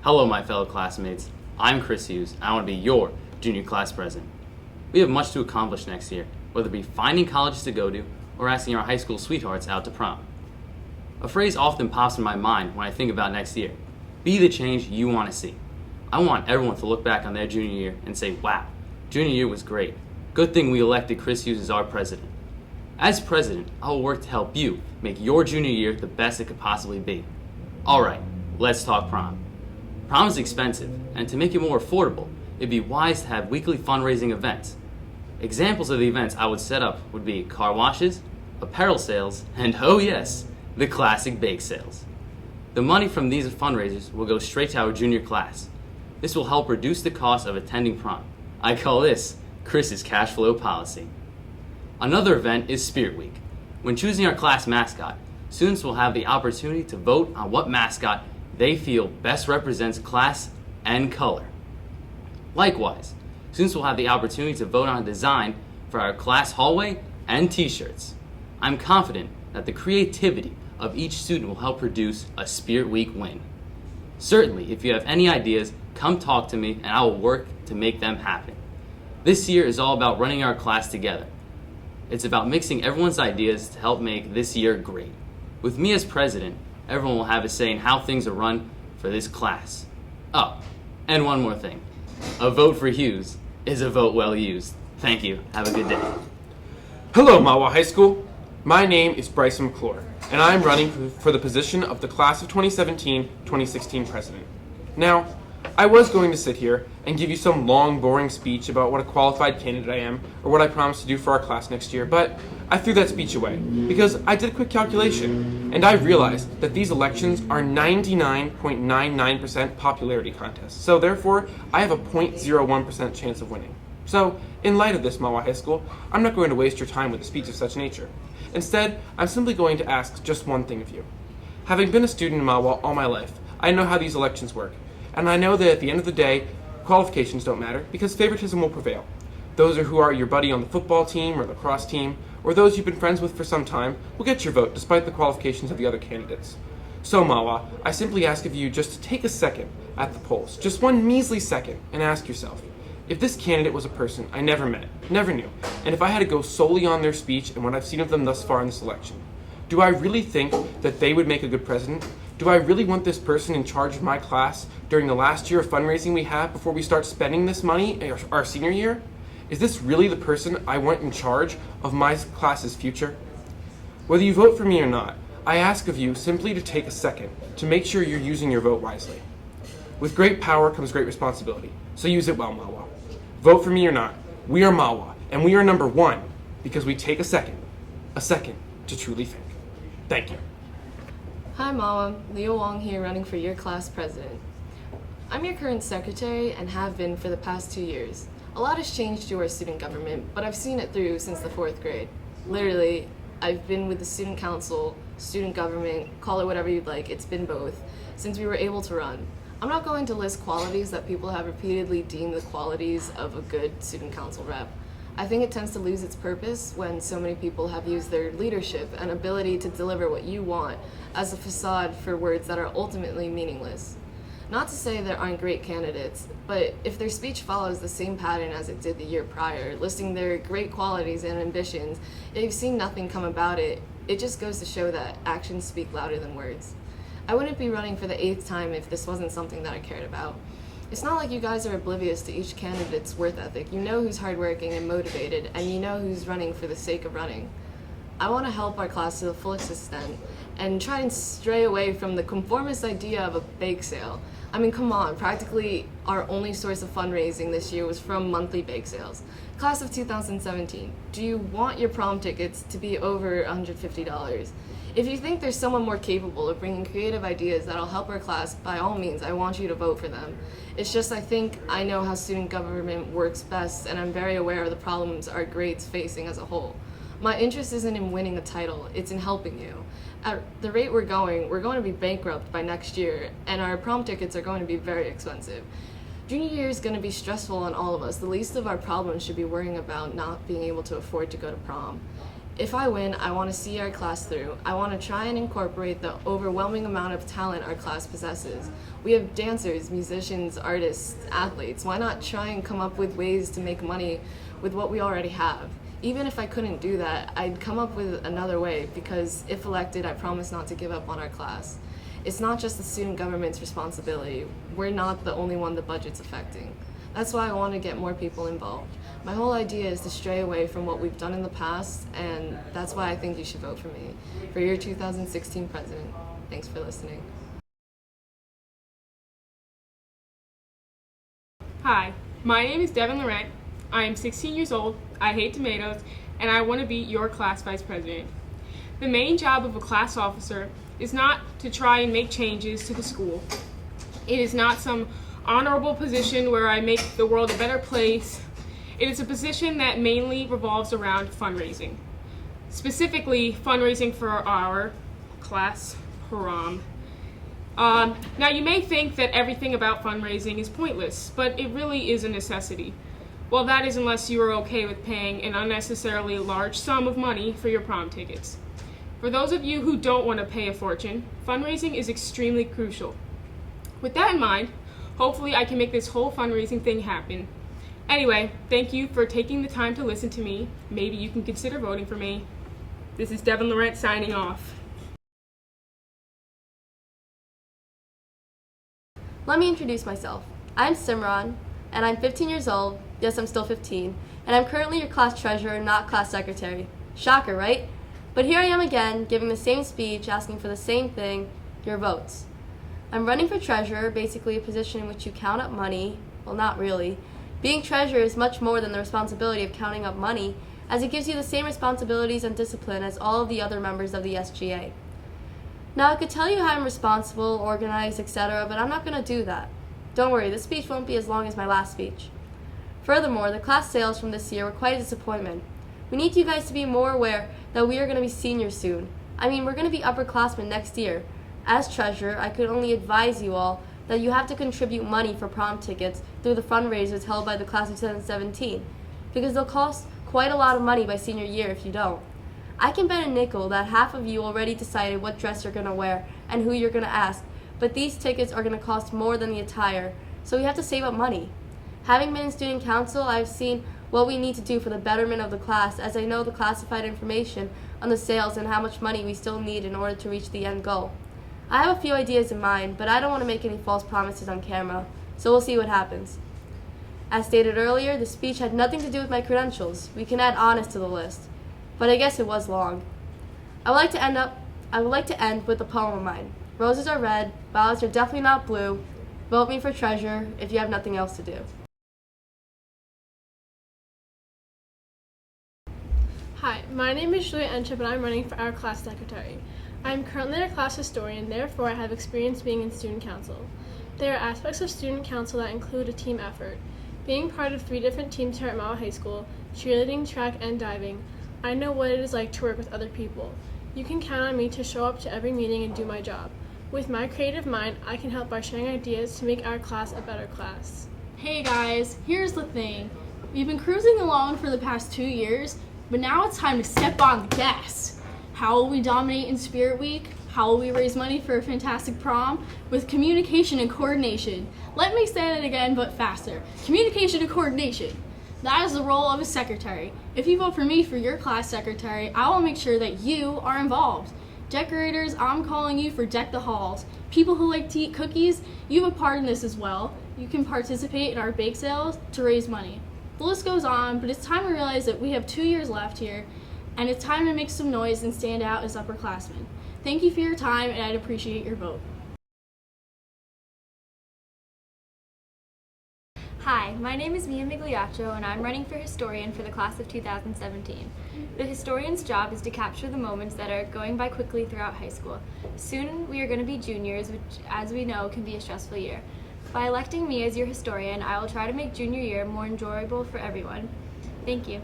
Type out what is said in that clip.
Hello, my fellow classmates. I'm Chris Hughes, and I want to be your junior class president. We have much to accomplish next year, whether it be finding colleges to go to or asking our high school sweethearts out to prom. A phrase often pops in my mind when I think about next year. Be the change you want to see. I want everyone to look back on their junior year and say, wow, junior year was great. Good thing we elected Chris Hughes as our president. As president, I will work to help you make your junior year the best it could possibly be. Alright, let's talk prom. Prom is expensive, and to make it more affordable, it'd be wise to have weekly fundraising events. Examples of the events I would set up would be car washes, apparel sales, and oh yes, the classic bake sales. The money from these fundraisers will go straight to our junior class. This will help reduce the cost of attending prom. I call this Chris's cash flow policy. Another event is Spirit Week. When choosing our class mascot, students will have the opportunity to vote on what mascot they feel best represents class and color. Likewise, students will have the opportunity to vote on a design for our class hallway and t-shirts. I'm confident that the creativity of each student will help produce a Spirit Week win. Certainly, if you have any ideas, come talk to me and I will work to make them happen. This year is all about running our class together. It's about mixing everyone's ideas to help make this year great. With me as president, everyone will have a say in how things are run for this class. Oh, and one more thing. A vote for Hughes is a vote well used. Thank you. Have a good day. Hello, Mahwah High School. My name is Bryson McClure, and I am running for the position of the class of 2017-2016 president. Now, I was going to sit here and give you some long, boring speech about what a qualified candidate I am or what I promise to do for our class next year, but I threw that speech away because I did a quick calculation and I realized that these elections are 99.99% popularity contests. So therefore, I have a 0.01% chance of winning. So, in light of this, Mahwah High School, I'm not going to waste your time with a speech of such nature. Instead, I'm simply going to ask just one thing of you. Having been a student in Mahwah all my life, I know how these elections work. And I know that at the end of the day, qualifications don't matter because favoritism will prevail. Those who are your buddy on the football team or lacrosse team, or those you've been friends with for some time, will get your vote despite the qualifications of the other candidates. So Mahwah, I simply ask of you just to take a second at the polls, just one measly second, and ask yourself, if this candidate was a person I never met, never knew, and if I had to go solely on their speech and what I've seen of them thus far in this election, do I really think that they would make a good president? Do I really want this person in charge of my class during the last year of fundraising we have before we start spending this money our senior year? Is this really the person I want in charge of my class's future? Whether you vote for me or not, I ask of you simply to take a second to make sure you're using your vote wisely. With great power comes great responsibility, so use it well, Mahwah. Vote for me or not, we are Mahwah, and we are number one because we take a second to truly think. Thank you. Hi Mahwah, Leo Wong here running for your class president. I'm your current secretary and have been for the past 2 years. A lot has changed to our student government, but I've seen it through since the 4th grade. Literally, I've been with the student council, student government, call it whatever you'd like, it's been both, since we were able to run. I'm not going to list qualities that people have repeatedly deemed the qualities of a good student council rep. I think it tends to lose its purpose when so many people have used their leadership and ability to deliver what you want as a facade for words that are ultimately meaningless. Not to say there aren't great candidates, but if their speech follows the same pattern as it did the year prior, listing their great qualities and ambitions, if you've seen nothing come about it, it just goes to show that actions speak louder than words. I wouldn't be running for the 8th time if this wasn't something that I cared about. It's not like you guys are oblivious to each candidate's work ethic. You know who's hardworking and motivated, and you know who's running for the sake of running. I want to help our class to the fullest extent and try and stray away from the conformist idea of a bake sale. I mean, come on, practically our only source of fundraising this year was from monthly bake sales. Class of 2017, do you want your prom tickets to be over $150? If you think there's someone more capable of bringing creative ideas that'll help our class, by all means, I want you to vote for them. It's just I think I know how student government works best, and I'm very aware of the problems our grades facing as a whole. My interest isn't in winning a title, it's in helping you. At the rate we're going to be bankrupt by next year, and our prom tickets are going to be very expensive. Junior year is going to be stressful on all of us. The least of our problems should be worrying about not being able to afford to go to prom. If I win, I want to see our class through. I want to try and incorporate the overwhelming amount of talent our class possesses. We have dancers, musicians, artists, athletes. Why not try and come up with ways to make money with what we already have? Even if I couldn't do that, I'd come up with another way, because if elected, I promise not to give up on our class. It's not just the student government's responsibility. We're not the only one the budget's affecting. That's why I want to get more people involved. My whole idea is to stray away from what we've done in the past, and that's why I think you should vote for me for your 2016 president. Thanks for listening. Hi, my name is Devin Laurent. I am 16 years old, I hate tomatoes, and I want to be your class vice president. The main job of a class officer is not to try and make changes to the school. It is not some honorable position where I make the world a better place. It is a position that mainly revolves around fundraising. Specifically, fundraising for our class prom. Now you may think that everything about fundraising is pointless, but it really is a necessity. Well, that is unless you are okay with paying an unnecessarily large sum of money for your prom tickets. For those of you who don't want to pay a fortune, fundraising is extremely crucial. With that in mind, hopefully I can make this whole fundraising thing happen. Anyway, thank you for taking the time to listen to me. Maybe you can consider voting for me. This is Devin Laurent signing off. Let me introduce myself. I'm Simran, and I'm 15 years old. Yes, I'm still 15. And I'm currently your class treasurer, not class secretary. Shocker, right? But here I am again, giving the same speech, asking for the same thing, your votes. I'm running for treasurer, basically a position in which you count up money. Well, not really. Being treasurer is much more than the responsibility of counting up money, as it gives you the same responsibilities and discipline as all of the other members of the SGA. Now, I could tell you how I'm responsible, organized, etc., but I'm not going to do that. Don't worry, this speech won't be as long as my last speech. Furthermore, the class sales from this year were quite a disappointment. We need you guys to be more aware that we are going to be seniors soon. I mean, we're going to be upperclassmen next year. As treasurer, I could only advise you all that you have to contribute money for prom tickets through the fundraisers held by the class of 2017, because they'll cost quite a lot of money by senior year if you don't. I can bet a nickel that half of you already decided what dress you're going to wear and who you're going to ask, but these tickets are going to cost more than the attire, so we have to save up money. Having been in student council, I've seen what we need to do for the betterment of the class, as I know the classified information on the sales and how much money we still need in order to reach the end goal. I have a few ideas in mind, but I don't want to make any false promises on camera, so we'll see what happens. As stated earlier, the speech had nothing to do with my credentials. We can add honest to the list, but I guess it was long. I would like to end with a poem of mine. Roses are red, violets are definitely not blue. Vote me for treasurer if you have nothing else to do. Hi, my name is Julia Enchip and I'm running for our class secretary. I am currently a class historian, therefore I have experience being in student council. There are aspects of student council that include a team effort. Being part of 3 different teams here at Mahwah High School, cheerleading, track, and diving, I know what it is like to work with other people. You can count on me to show up to every meeting and do my job. With my creative mind, I can help by sharing ideas to make our class a better class. Hey guys, here's the thing. We've been cruising along for the past 2 years, but now it's time to step on the gas. How will we dominate in Spirit Week? How will we raise money for a fantastic prom? With communication and coordination. Let me say that again, but faster. Communication and coordination. That is the role of a secretary. If you vote for me for your class secretary, I will make sure that you are involved. Decorators, I'm calling you for Deck the Halls. People who like to eat cookies, you have a part in this as well. You can participate in our bake sales to raise money. The list goes on, but it's time to realize that we have 2 years left here, and it's time to make some noise and stand out as upperclassmen. Thank you for your time, and I'd appreciate your vote. Hi, my name is Mia Migliaccio and I'm running for historian for the class of 2017. The historian's job is to capture the moments that are going by quickly throughout high school. Soon we are going to be juniors, which as we know can be a stressful year. By electing me as your historian, I will try to make junior year more enjoyable for everyone. Thank you.